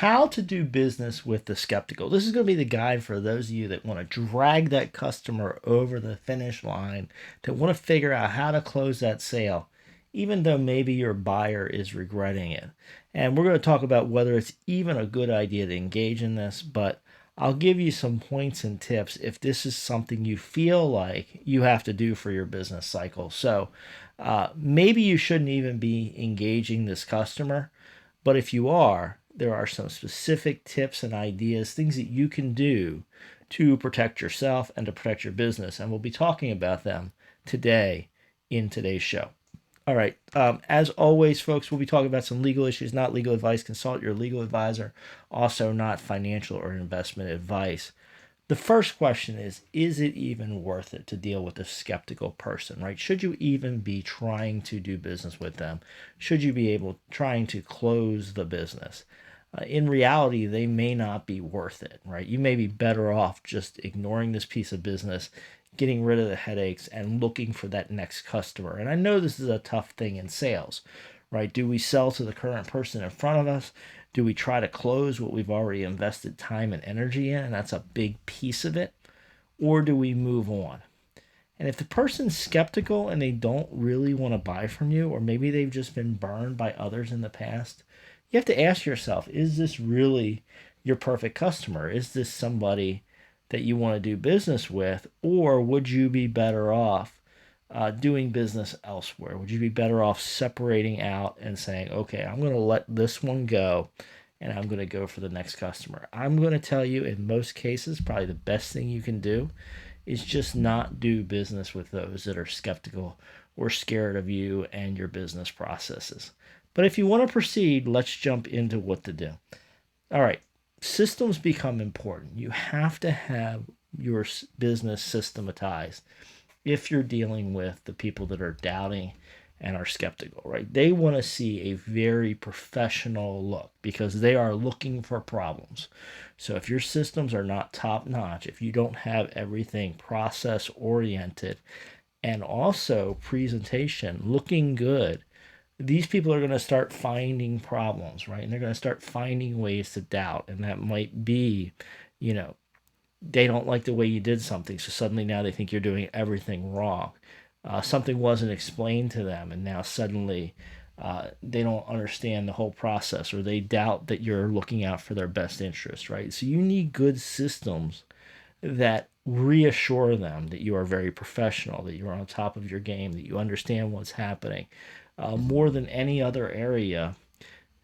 how to do business with the skeptical. This is going to be the guide for those of you that want to drag that customer over the finish line, that want to figure out how to close that sale, even though maybe your buyer is regretting it. And we're going to talk about whether it's even a good idea to engage in this, but I'll give you some points and tips if this is something you feel like you have to do for your business cycle. So maybe you shouldn't even be engaging this customer, but if you are, there are some specific tips and ideas, things that you can do to protect yourself and to protect your business. And we'll be talking about them today in today's show. All right. As always, folks, we'll be talking about some legal issues, not legal advice. Consult your legal advisor. Also, not financial or investment advice. The first question is it even worth it to deal with a skeptical person, right? Should you even be trying to do business with them? Should you be trying to close the business? In reality, they may not be worth it, right? You may be better off just ignoring this piece of business, getting rid of the headaches, and looking for that next customer. And I know this is a tough thing in sales, right? Do we sell to the current person in front of us? Do we try to close what we've already invested time and energy in? And that's a big piece of it. Or do we move on? And if the person's skeptical and they don't really want to buy from you, or maybe they've just been burned by others in the past, you have to ask yourself, is this really your perfect customer? Is this somebody that you want to do business with? Or would you be better off doing business elsewhere? Would you be better off separating out and saying, okay, I'm going to let this one go and I'm going to go for the next customer? I'm going to tell you, in most cases, probably the best thing you can do is just not do business with those that are skeptical or scared of you and your business processes. But if you want to proceed, let's jump into what to do. All right, systems become important. You have to have your business systematized if you're dealing with the people that are doubting and are skeptical, right? They want to see a very professional look because they are looking for problems. So if your systems are not top notch, if you don't have everything process oriented and also presentation looking good, these people are going to start finding problems, right? And they're going to start finding ways to doubt. And that might be, they don't like the way you did something. So suddenly now they think you're doing everything wrong. Something wasn't explained to them. And now suddenly they don't understand the whole process, or they doubt that you're looking out for their best interest, right? So you need good systems that reassure them that you are very professional, that you're on top of your game, that you understand what's happening. More than any other area,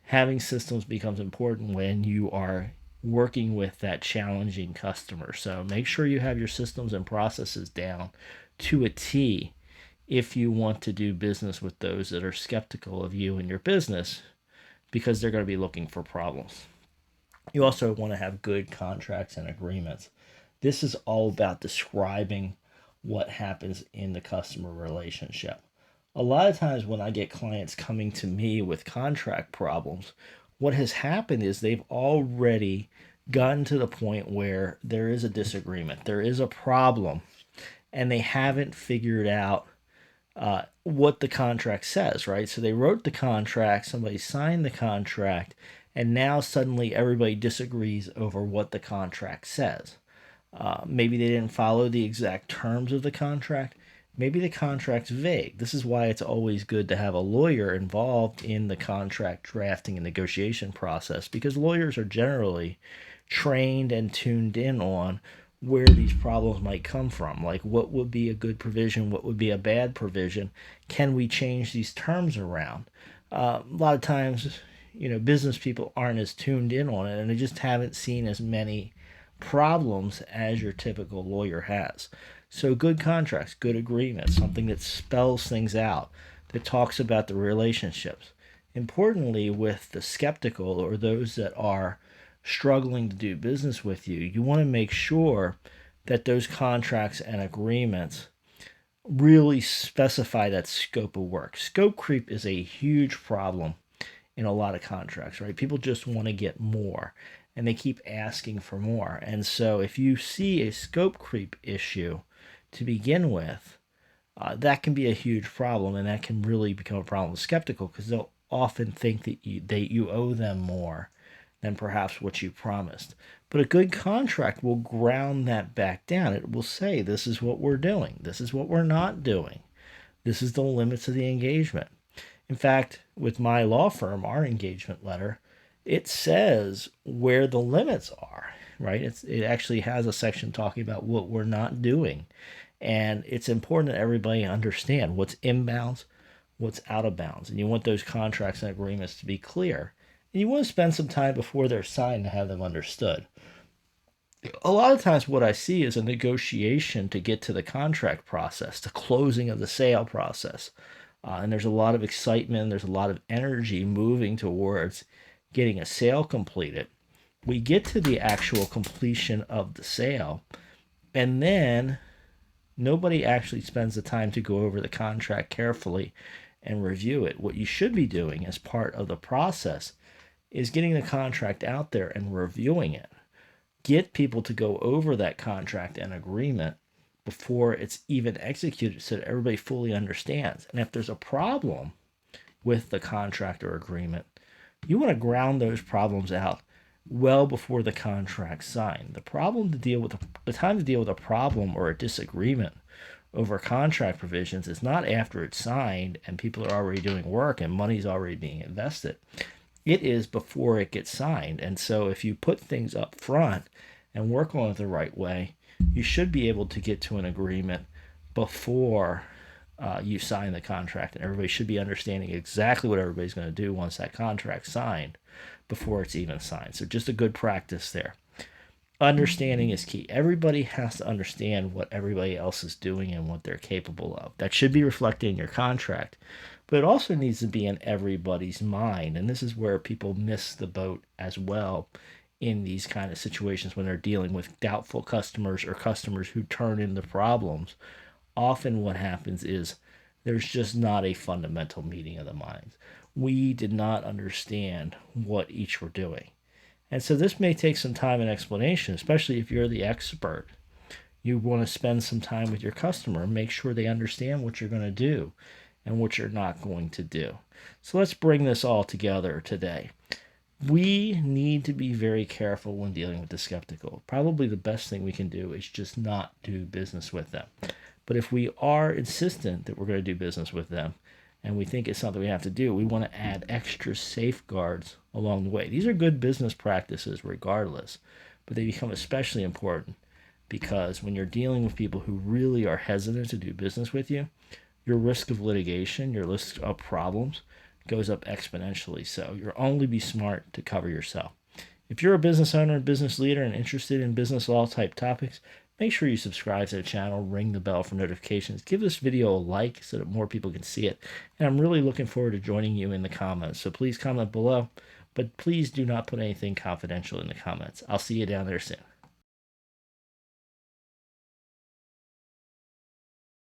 having systems becomes important when you are working with that challenging customer. So make sure you have your systems and processes down to a T if you want to do business with those that are skeptical of you and your business, because they're going to be looking for problems. You also want to have good contracts and agreements. This is all about describing what happens in the customer relationship. A lot of times when I get clients coming to me with contract problems, what has happened is they've already gotten to the point where there is a disagreement, there is a problem, and they haven't figured out what the contract says, right? So they wrote the contract, somebody signed the contract, and now suddenly everybody disagrees over what the contract says. Maybe they didn't follow the exact terms of the contract. Maybe the contract's vague. This is why it's always good to have a lawyer involved in the contract drafting and negotiation process, because lawyers are generally trained and tuned in on where these problems might come from. Like, what would be a good provision? What would be a bad provision? Can we change these terms around? A lot of times, business people aren't as tuned in on it, and they just haven't seen as many problems as your typical lawyer has. So good contracts, good agreements, something that spells things out, that talks about the relationships. Importantly, with the skeptical or those that are struggling to do business with you, you want to make sure that those contracts and agreements really specify that scope of work. Scope creep is a huge problem in a lot of contracts, right? People just want to get more and they keep asking for more. And so if you see a scope creep issue to begin with, that can be a huge problem, and that can really become a problem with skeptical, because they'll often think that you owe them more than perhaps what you promised. But a good contract will ground that back down. It will say, this is what we're doing, this is what we're not doing, this is the limits of the engagement. In fact, with my law firm, our engagement letter, it says where the limits are, right? It actually has a section talking about what we're not doing. And it's important that everybody understand what's inbounds, what's out of bounds. And you want those contracts and agreements to be clear. And you want to spend some time before they're signed to have them understood. A lot of times what I see is a negotiation to get to the contract process, the closing of the sale process. And there's a lot of excitement, there's a lot of energy moving towards getting a sale completed. We get to the actual completion of the sale, and then nobody actually spends the time to go over the contract carefully and review it. What you should be doing as part of the process is getting the contract out there and reviewing it. Get people to go over that contract and agreement before it's even executed so that everybody fully understands. And if there's a problem with the contract or agreement, you want to ground those problems out well before the contract's signed. The time to deal with a problem or a disagreement over contract provisions is not after it's signed and people are already doing work and money's already being invested. It is before it gets signed. And so if you put things up front and work on it the right way, you should be able to get to an agreement before you sign the contract. And everybody should be understanding exactly what everybody's going to do once that contract's signed before it's even signed. So just a good practice there. Understanding is key. Everybody has to understand what everybody else is doing and what they're capable of. That should be reflected in your contract, but it also needs to be in everybody's mind. And this is where people miss the boat as well in these kind of situations when they're dealing with doubtful customers or customers who turn into problems. Often what happens is there's just not a fundamental meeting of the minds. We did not understand what each were doing. And so this may take some time and explanation, especially if you're the expert. You want to spend some time with your customer, make sure they understand what you're going to do and what you're not going to do. So let's bring this all together today. We need to be very careful when dealing with the skeptical. Probably the best thing we can do is just not do business with them. But if we are insistent that we're going to do business with them and we think it's something we have to do, we want to add extra safeguards along the way. These are good business practices regardless, but they become especially important because when you're dealing with people who really are hesitant to do business with you, your risk of litigation, your risk of problems goes up exponentially. So you'll only be smart to cover yourself. If you're a business owner, business leader, and interested in business law type topics, make sure you subscribe to the channel, ring the bell for notifications, give this video a like so that more people can see it. And I'm really looking forward to joining you in the comments. So please comment below, but please do not put anything confidential in the comments. I'll see you down there soon.